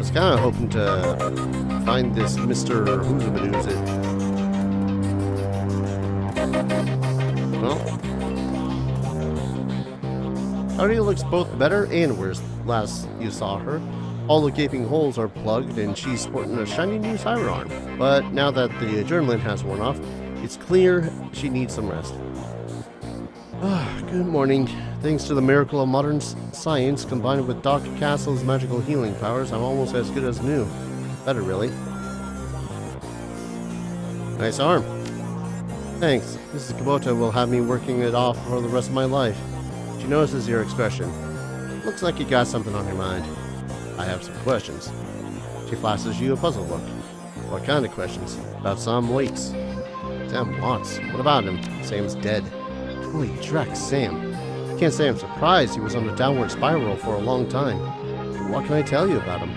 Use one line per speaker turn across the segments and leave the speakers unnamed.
was kind of hoping to find this Mr. Who's it. Well, Aria looks both better and worse last you saw her. All the gaping holes are plugged and she's sporting a shiny new cyberarm. But now that the adrenaline has worn off, it's clear she needs some rest. Good morning. Thanks to the miracle of modern science combined with Dr. Castle's magical healing powers, I'm almost as good as new. Better, really. Nice arm. Thanks. Mrs. Kubota will have me working it off for the rest of my life. She notices your expression. Looks like you got something on your mind. I have some questions. She flashes you a puzzled look. What kind of questions? About Sam Waits. Sam Watts. What about him? Sam's dead. Holy dreck, Sam. Can't say I'm surprised. He was on a downward spiral for a long time. What can I tell you about him?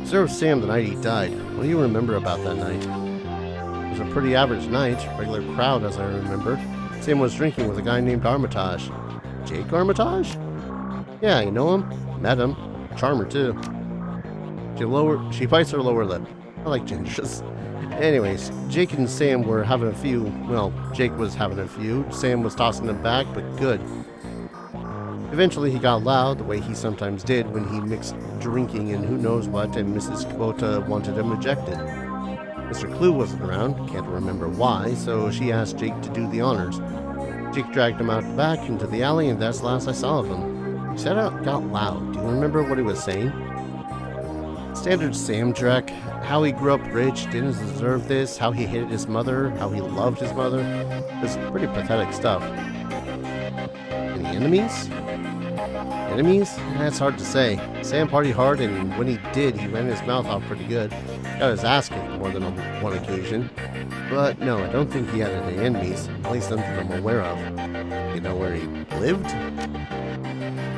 Observed Sam the night he died. What do you remember about that night? It was a pretty average night. Regular crowd, as I remember. Sam was drinking with a guy named Armitage. Jake Armitage? Yeah, you know him? Met him. Charmer, too. She bites her lower lip. I like gingers. Anyways, Jake and Sam were having a few. Well, Jake was having a few. Sam was tossing them back, but good. Eventually he got loud, the way he sometimes did when he mixed drinking and who knows what, and Mrs. Kubota wanted him ejected. Mr. Clue wasn't around, can't remember why, so she asked Jake to do the honors. Jake dragged him out the back into the alley, and that's the last I saw of him. He said it got loud. Do you remember what he was saying? Standard Sam Dreck. How he grew up rich, didn't deserve this, how he hated his mother, how he loved his mother. It's pretty pathetic stuff. Any enemies? Enemies? That's hard to say. Sam partied hard, and when he did, he ran his mouth off pretty good. Got his ass kicked more than on one occasion. But no, I don't think he had any enemies, at least none that I'm aware of. You know where he lived?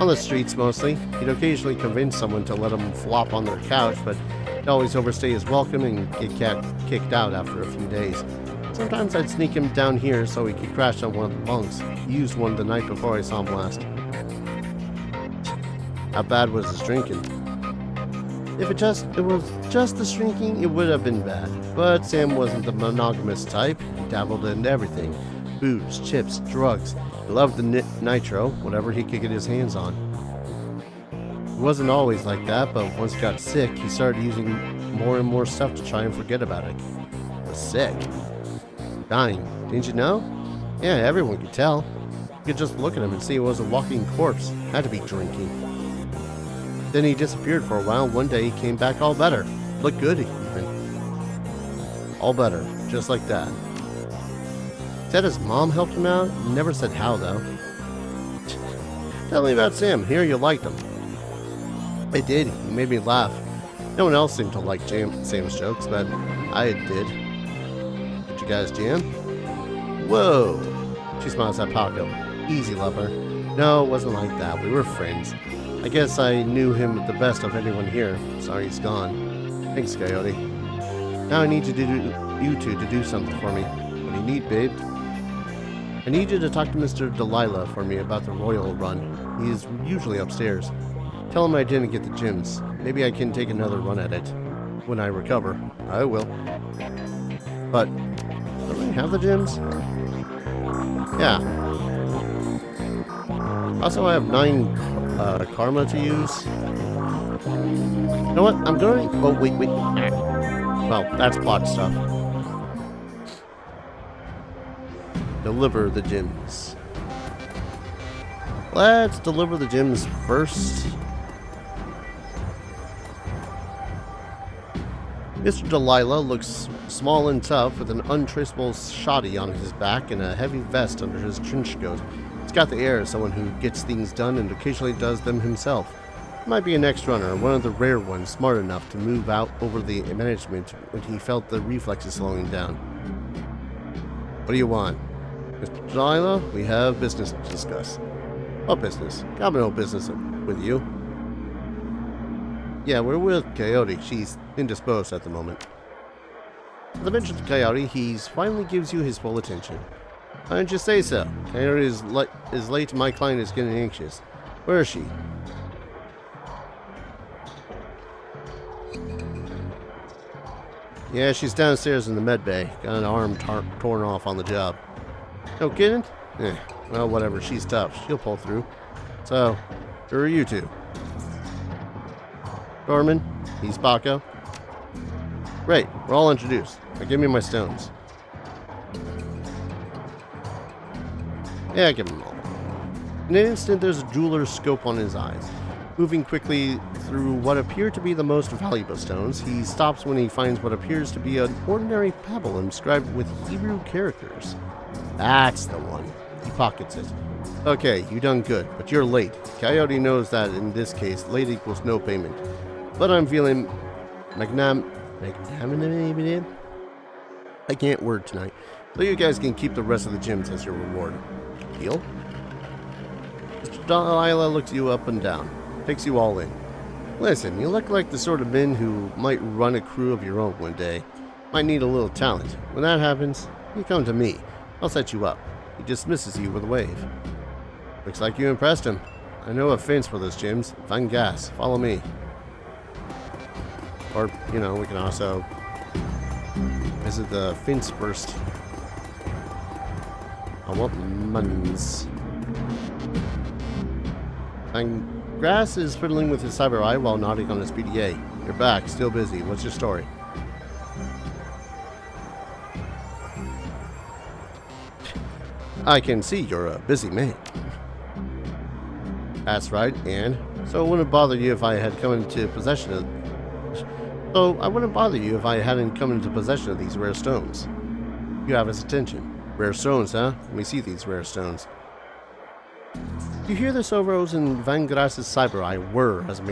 On the streets, mostly. He'd occasionally convince someone to let him flop on their couch, but he'd always overstay his welcome and get kicked out after a few days. Sometimes I'd sneak him down here so he could crash on one of the bunks. He used one the night before I saw him last. How bad was his drinking? If it was just the drinking, it would have been bad. But Sam wasn't the monogamous type. He dabbled in everything. Booze, chips, drugs. He loved the nitro, whatever he could get his hands on. He wasn't always like that, but once he got sick, he started using more and more stuff to try and forget about it. He was sick. Dying. Didn't you know? Yeah, everyone could tell. You could just look at him and see he was a walking corpse. Had to be drinking. Then he disappeared for a while. One day he came back all better. Looked good even. All better. Just like that. Said his mom helped him out. Never said how, though. Tell me about Sam. Here you liked him. I did. He made me laugh. No one else seemed to like Sam's jokes, but I did. Did you guys jam? Whoa. She smiles at Paco. Easy, lover. No, it wasn't like that. We were friends. I guess I knew him the best of anyone here. Sorry he's gone. Thanks, Coyote. Now I need you two to do something for me. What do you need, babe? I need you to talk to Mr. Delilah for me about the Royal Run. He is usually upstairs. Tell him I didn't get the gems. Maybe I can take another run at it. When I recover, I will. But, don't I have the gems? Yeah. Also, I have 9 karma to use. You know what? I'm going... Oh, wait. Well, that's plot stuff. Deliver the gems. Let's deliver the gems first. Mr. Delilah looks small and tough with an untraceable shoddy on his back and a heavy vest under his trench coat. He's got the air of someone who gets things done and occasionally does them himself. He might be an ex-runner, one of the rare ones smart enough to move out over the management when he felt the reflexes slowing down. What do you want? Mr. Delilah, we have business to discuss. What business? Got no business with you. Yeah, we're with Coyote. She's indisposed at the moment. As I mentioned to Coyote, he finally gives you his full attention. Why didn't you say so? Coyote is late and my client is getting anxious. Where is she? Yeah, she's downstairs in the med bay. Got an arm torn off on the job. No kidding? Eh, well, whatever. She's tough. She'll pull through. So, who are you two? Dorman, he's Baco. Great, we're all introduced. Now give me my stones. Yeah, give him all. In an instant, there's a jeweler's scope on his eyes. Moving quickly through what appear to be the most valuable stones, he stops when he finds what appears to be an ordinary pebble inscribed with Hebrew characters. That's the one. He pockets it. Okay, you done good, but you're late. Coyote knows that in this case, late equals no payment. But I'm feeling magnanimous. I can't word tonight. So you guys can keep the rest of the gems as your reward. Deal? Mr. Delilah looks you up and down. Takes you all in. Listen, you look like the sort of men who might run a crew of your own one day. Might need a little talent. When that happens, you come to me. I'll set you up. He dismisses you with a wave. Looks like you impressed him. I know a fence for those gems. Find gas. Follow me. Or, you know, we can also visit the fence first. I want muns. And Grass is fiddling with his cyber eye while nodding on his PDA. You're back, still busy. What's your story? I can see you're a busy man. That's right, and so it wouldn't bother you if I had come into possession of... So I wouldn't bother you if I hadn't come into possession of these rare stones. You have his attention. Rare stones, huh? Let me see these rare stones. You hear the servos in Van Grass's cyber eye whir as a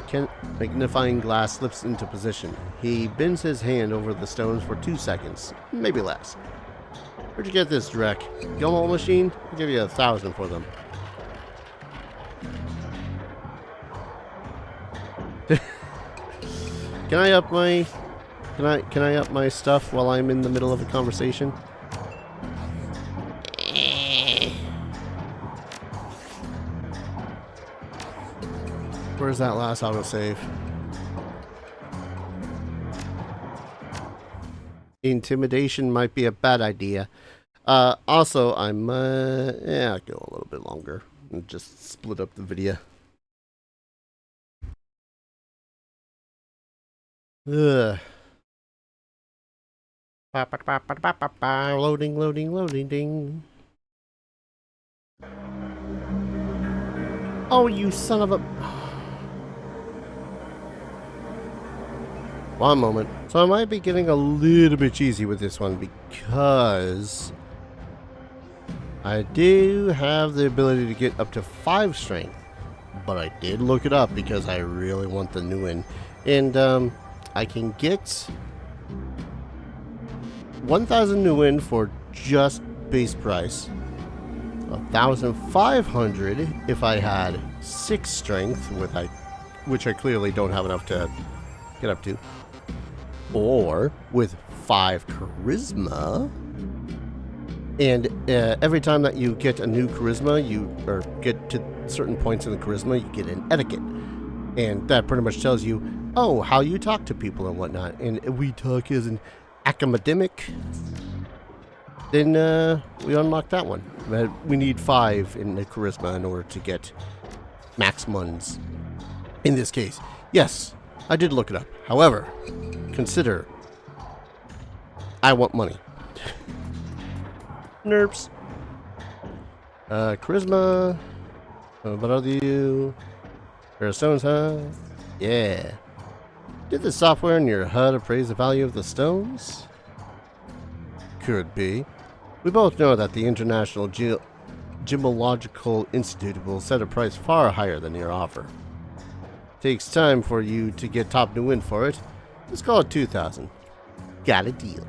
magnifying glass slips into position. He bends his hand over the stones for 2 seconds, maybe less. Where'd you get this, Drek? Gumball machine? I'll give you 1,000 for them. Can I up my stuff while I'm in the middle of a conversation? Where's that last autosave? Intimidation might be a bad idea. Also, I'm, yeah, I'll go a little bit longer and just split up the video. Ugh. Loading, loading, loading, ding. Oh, you son of a... One moment. So I might be getting a little bit cheesy with this one because I do have the ability to get up to 5 strength, but I did look it up because I really want the Nuyen, and I can get 1,000 Nuyen for just base price, 1,500 if I had 6 strength, which I clearly don't have enough to get up to. Or with 5 charisma, and every time that you get a new charisma, or get to certain points in the charisma, you get an etiquette, and that pretty much tells you, oh, how you talk to people and whatnot. And if we talk as an academic, then we unlock that one. But we need 5 in the charisma in order to get max muns. In this case, yes, I did look it up. However, consider, I want money. Nerps. Charisma. What are you? Rare stones, huh? Yeah. Did the software in your HUD appraise the value of the stones? Could be. We both know that the International Gemological Institute will set a price far higher than your offer. Takes time for you to get top Nuyen for it. Let's call it 2,000. Got a deal.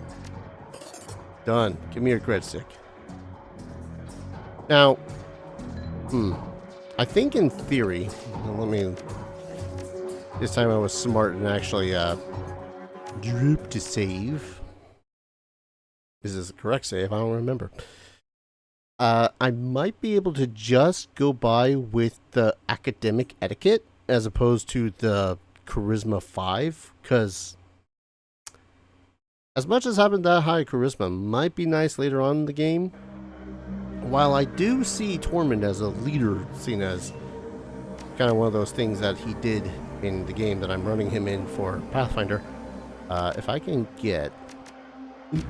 Done. Give me your grid stick. Now, I think in theory, this time I was smart and actually droop to save. Is this the correct save? I don't remember. I might be able to just go by with the academic etiquette as opposed to the charisma 5, because As much as having that high charisma might be nice later on in the game, while I do see Tormund as a leader, seen as kind of one of those things that he did in the game that I'm running him in for Pathfinder, if I can get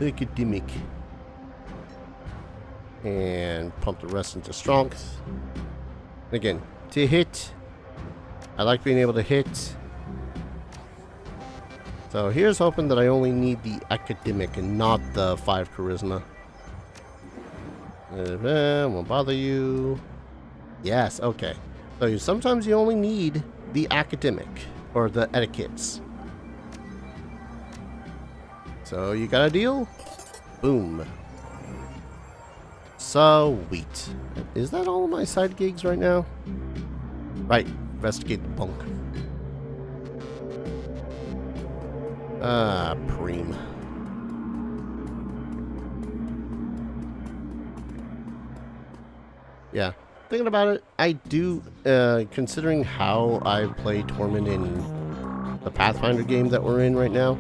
academic and pump the rest into strength. Again, to hit, I like being able to hit. So here's hoping that I only need the academic and not the 5 charisma. Won't bother you. Yes, okay. So sometimes you only need the academic or the etiquettes. So you got a deal? Boom. Sweet. Is that all of my side gigs right now? Right. Investigate the bunk. Preem. Yeah. Thinking about it, I do, considering how I play Tormund in the Pathfinder game that we're in right now,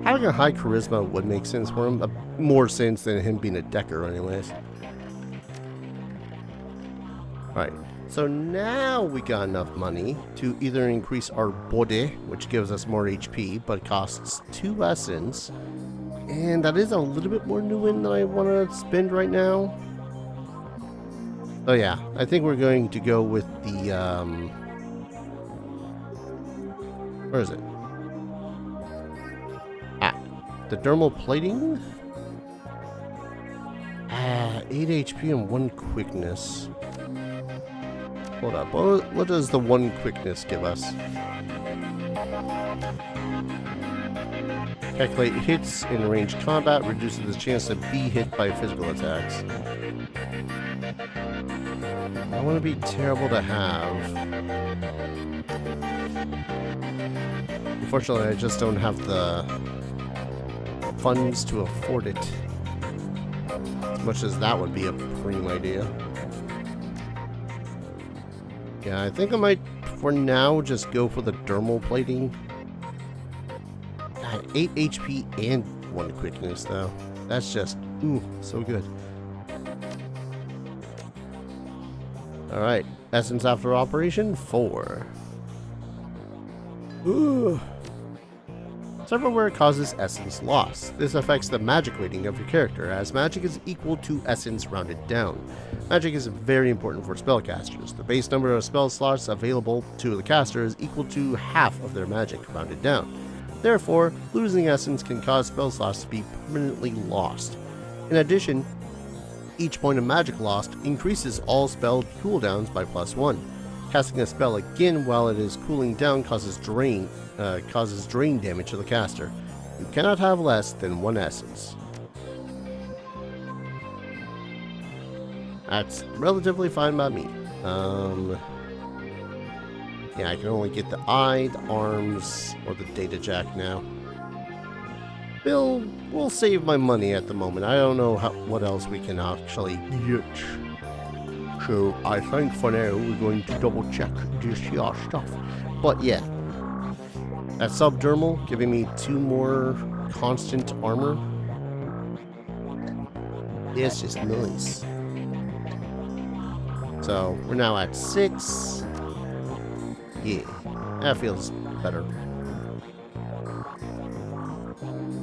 having a high charisma would make sense for him. More sense than him being a decker anyways. Right. So now we got enough money to either increase our body, which gives us more HP, but costs 2 essence. And that is a little bit more Nuyen than I want to spend right now. So yeah, I think we're going to go with the, where is it? The dermal plating? 8 HP and 1 quickness. Hold up, what does the 1 quickness give us? Calculate hits in ranged combat, reduces the chance to be hit by physical attacks. I want to be terrible to have. Unfortunately, I just don't have the funds to afford it. As much as that would be a prime idea. Yeah, I think I might, for now, just go for the dermal plating. God, 8 HP and 1 quickness, though. That's just, ooh, so good. Alright, essence after operation 4. Ooh. Cyberware causes essence loss. This affects the magic rating of your character, as magic is equal to essence rounded down. Magic is very important for spellcasters. The base number of spell slots available to the caster is equal to half of their magic rounded down. Therefore, losing essence can cause spell slots to be permanently lost. In addition, each point of magic lost increases all spell cooldowns by +1. Casting a spell again while it is cooling down causes drain damage to the caster. You cannot have less than 1 essence. That's relatively fine by me. Yeah, I can only get the eye, the arms, or the data jack now. We'll save my money at the moment. I don't know what else we can actually get. So I think for now we're going to double check this here stuff. But yeah, that subdermal giving me 2 more constant armor. It's just nice. So we're now at 6. Yeah, that feels better.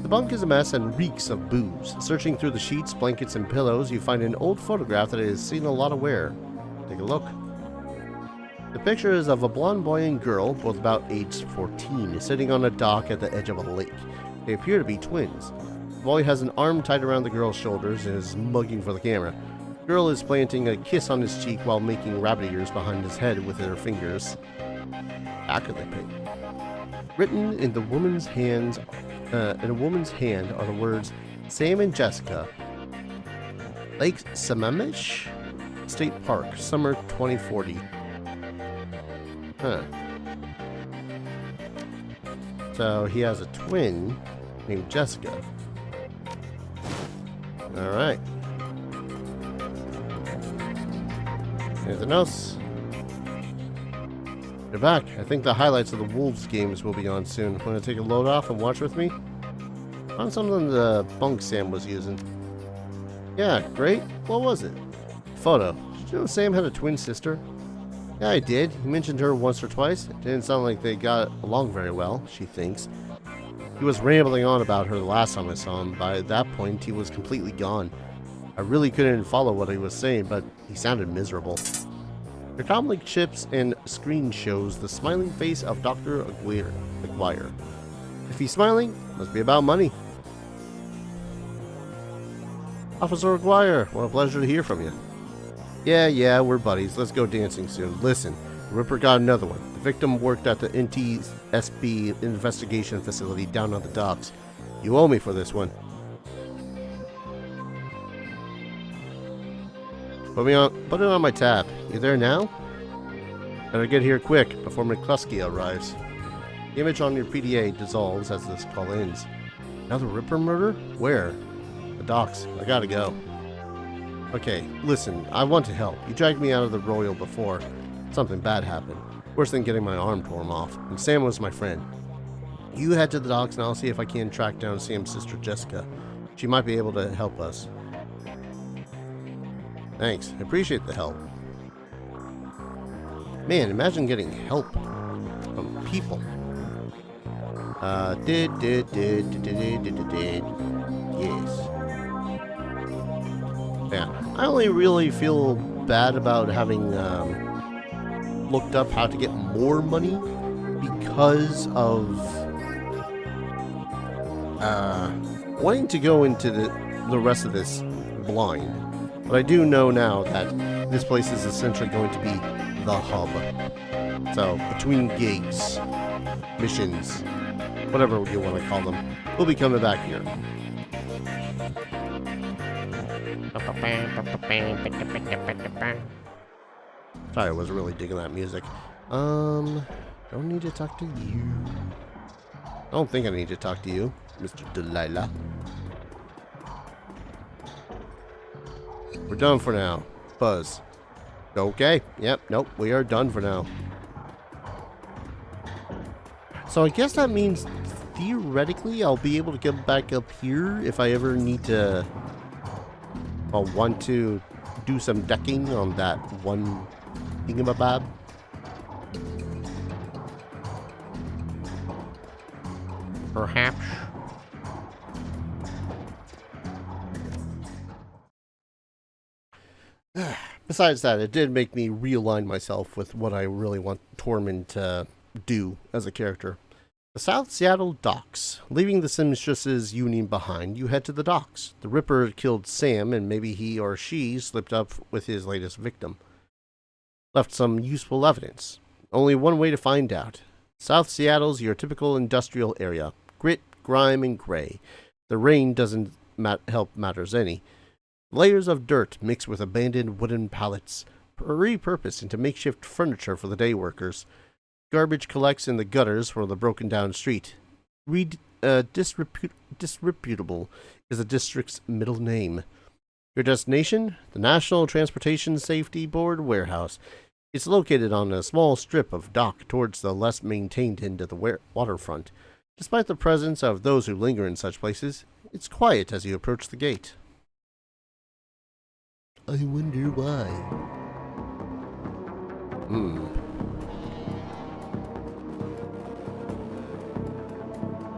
The bunk is a mess and reeks of booze. Searching through the sheets, blankets, and pillows, you find an old photograph that has seen a lot of wear. Take a look. The picture is of a blonde boy and girl, both about age 14, sitting on a dock at the edge of a lake. They appear to be twins. The boy has an arm tied around the girl's shoulders and is mugging for the camera. The girl is planting a kiss on his cheek while making rabbit ears behind his head with her fingers. Back of the page. Written in the woman's hands. In a woman's hand are the words, Sam and Jessica, Lake Sammamish State Park, summer 2040. Huh. So he has a twin named Jessica. Alright. Anything else? You're back. I think the highlights of the Wolves games will be on soon. Want to take a load off and watch with me? Found something in the bunk Sam was using. Yeah, great. What was it? Photo. Did you know Sam had a twin sister? Yeah, I did. He mentioned her once or twice. It didn't sound like they got along very well, she thinks. He was rambling on about her the last time I saw him. By that point, he was completely gone. I really couldn't follow what he was saying, but he sounded miserable. Your comlink chips and screen shows the smiling face of Dr. Aguirre. If he's smiling, must be about money. Officer Aguirre, what a pleasure to hear from you. Yeah, we're buddies. Let's go dancing soon. Listen, the Ripper got another one. The victim worked at the NTSB investigation facility down on the docks. You owe me for this one. Put it on my tab. You there now? Better get here quick before McCluskey arrives. The image on your PDA dissolves as this call ends. Another Ripper murder? Where? The docks. I gotta go. Okay, listen, I want to help. You dragged me out of the Royal before. Something bad happened. Worse than getting my arm torn off. And Sam was my friend. You head to the docks and I'll see if I can track down Sam's sister Jessica. She might be able to help us. Thanks. I appreciate the help. Man, imagine getting help from people. Yes. Yeah. I only really feel bad about having looked up how to get more money because of wanting to go into the rest of this blind. But I do know now that this place is essentially going to be the hub. So, between gigs, missions, whatever you want to call them, we'll be coming back here. Sorry, I was really digging that music. Don't need to talk to you. I don't think I need to talk to you, Mr. Delilah. We're done for now. Buzz. Okay. Yep. Nope. We are done for now. So I guess that means theoretically I'll be able to get back up here if I ever need to... I'll want to do some decking on that one thingamabob. Perhaps. Besides that, it did make me realign myself with what I really want Tormund to do as a character. The South Seattle docks. Leaving the Seamstresses Union behind, you head to the docks. The Ripper killed Sam, and maybe he or she slipped up with his latest victim. Left some useful evidence. Only one way to find out. South Seattle's your typical industrial area. Grit, grime, and gray. The rain doesn't help matters any. Layers of dirt mixed with abandoned wooden pallets, repurposed into makeshift furniture for the day workers. Garbage collects in the gutters from the broken down street. Disreputable is the district's middle name. Your destination? The National Transportation Safety Board warehouse. It's located on a small strip of dock towards the less maintained end of the waterfront. Despite the presence of those who linger in such places, it's quiet as you approach the gate. I wonder why.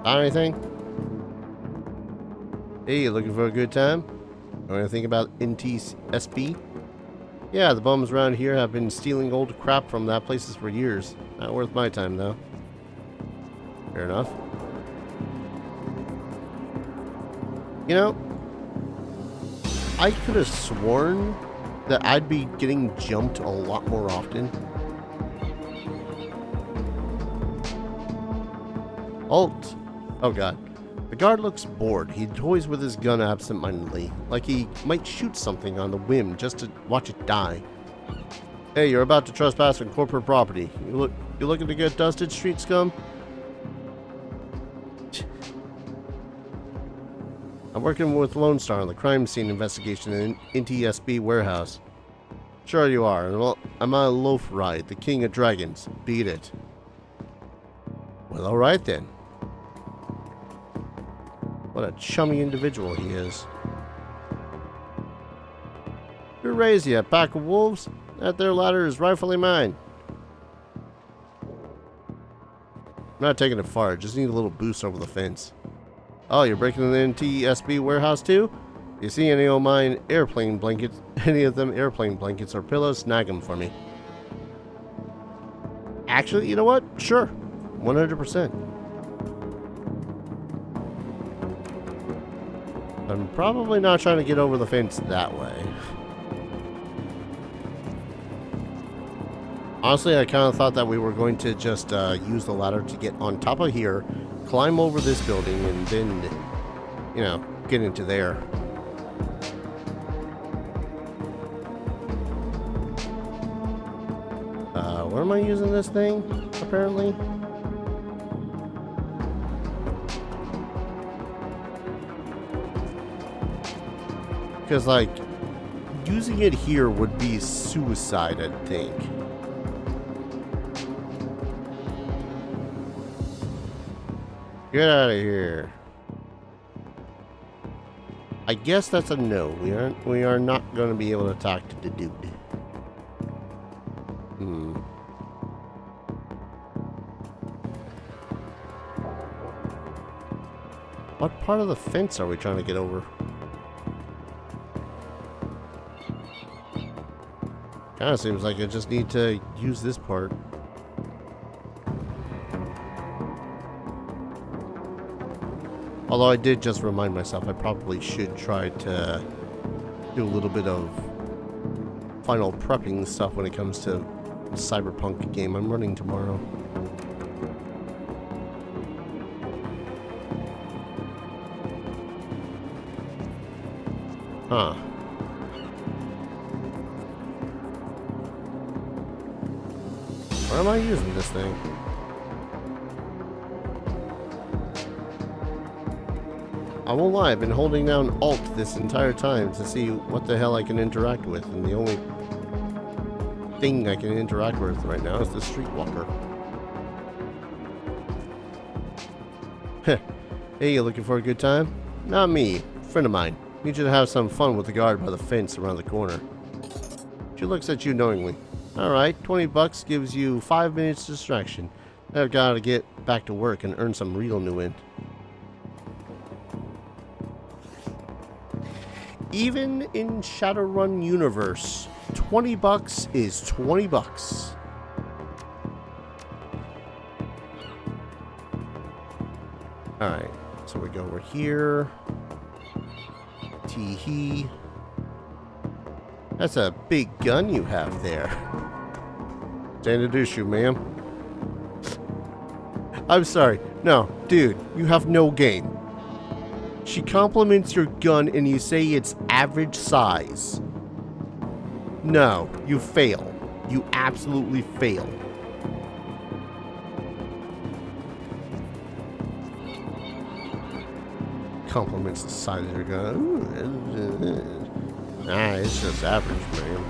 Got anything? Hey, you looking for a good time? Know anything about NTSB? Yeah, the bums around here have been stealing old crap from that places for years. Not worth my time, though. Fair enough. You know, I could have sworn that I'd be getting jumped a lot more often. Halt! Oh god. The guard looks bored. He toys with his gun absentmindedly, like he might shoot something on the whim just to watch it die. Hey, you're about to trespass on corporate property. You looking to get dusted, street scum? I'm working with Lone Star on the crime scene investigation in NTSB warehouse. Sure you are. Well, I'm on a loaf ride, the king of dragons. Beat it. Well, alright then. What a chummy individual he is. Who raised you? A pack of wolves? That there ladder is rightfully mine. I'm not taking it far. Just need a little boost over the fence. Oh, you're breaking the NTSB warehouse too? You see any of mine airplane blankets? Any of them airplane blankets or pillows? Snag them for me. Actually, you know what? Sure. 100%. I'm probably not trying to get over the fence that way. Honestly, I kind of thought that we were going to just use the ladder to get on top of here, climb over this building, and then, you know, get into there. Where am I using this thing, apparently? Because, like, using it here would be suicide, I think. Get out of here. I guess that's a no. We are not going to be able to talk to the dude. What part of the fence are we trying to get over? Kind of seems like I just need to use this part. Although I did just remind myself I probably should try to do a little bit of final prepping stuff when it comes to the cyberpunk game I'm running tomorrow. Huh. Where am I using this thing? I won't lie, I've been holding down Alt this entire time to see what the hell I can interact with, and the only thing I can interact with right now is the Streetwalker. Heh. Hey, you looking for a good time? Not me. Friend of mine. Need you to have some fun with the guard by the fence around the corner. She looks at you knowingly. Alright, $20 gives you 5 minutes distraction. I've got to get back to work and earn some real Nuyen. Even in Shadowrun universe, $20 is $20. Alright, so we go over here. Tee-hee. That's a big gun you have there. To introduce you, ma'am. I'm sorry. No, dude, you have no game. She compliments your gun and you say it's average size. No, you fail. You absolutely fail. Compliments the size of your gun. Ooh, nah, it's just average, man.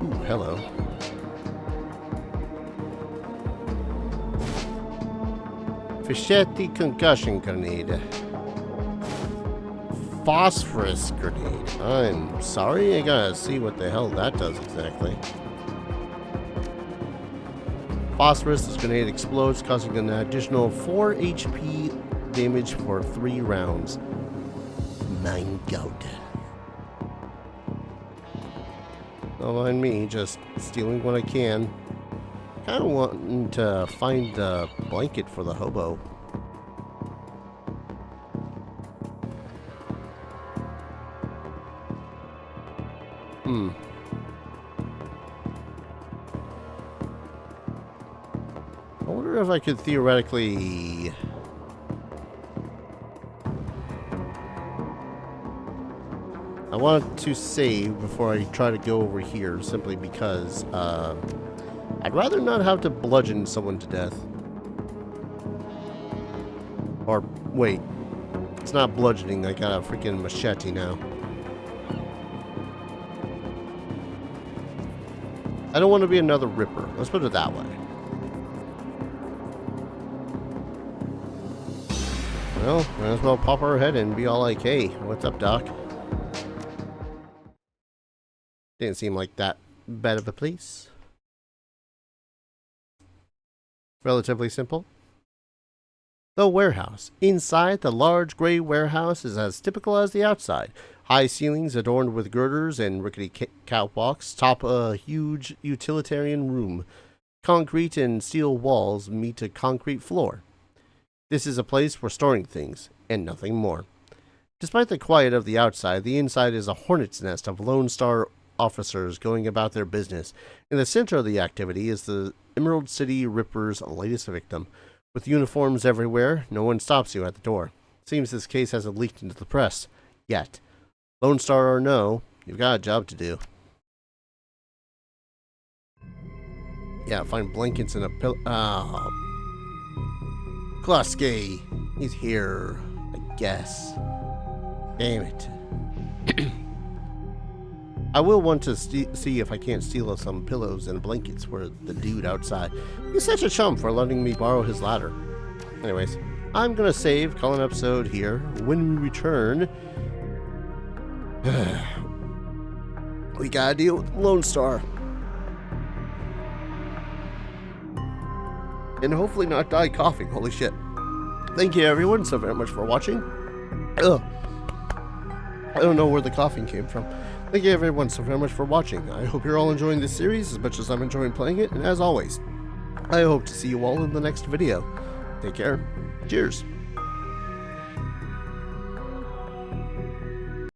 Ooh, hello. Fischetti concussion grenade. Phosphorus grenade. I'm sorry, I gotta see what the hell that does exactly. Phosphorus, this grenade explodes, causing an additional 4 HP damage for 3 rounds. Mein Gott. Don't mind me, just stealing what I can. Kind of wanting to find a blanket for the hobo. I wonder if I could theoretically... I want to save before I try to go over here, simply because I'd rather not have to bludgeon someone to death. Or, wait. It's not bludgeoning, I got a freaking machete now. I don't want to be another Ripper. Let's put it that way. Well, might as well pop our head and be all like, hey, what's up, Doc? Didn't seem like that bad of a place. Relatively simple. The warehouse. Inside, the large gray warehouse is as typical as the outside. High ceilings adorned with girders and rickety catwalks top a huge utilitarian room. Concrete and steel walls meet a concrete floor. This is a place for storing things, and nothing more. Despite the quiet of the outside, the inside is a hornet's nest of Lone Star officers going about their business. In the center of the activity is the Emerald City Ripper's latest victim. With uniforms everywhere, no one stops you at the door. Seems this case hasn't leaked into the press. Yet. Lone Star or no, you've got a job to do. Yeah, find blankets and a pillow. Oh. Kluski. He's here, I guess. Damn it. I will want to see if I can't steal some pillows and blankets for the dude outside. He's such a chump for letting me borrow his ladder. Anyways, I'm gonna save, call an episode here. When we return, we gotta deal with Lone Star. And hopefully not die coughing. Holy shit. Thank you everyone so very much for watching. Ugh. I don't know where the coughing came from. Thank you everyone so very much for watching. I hope you're all enjoying this series as much as I'm enjoying playing it, and as always, I hope to see you all in the next video. Take care. Cheers.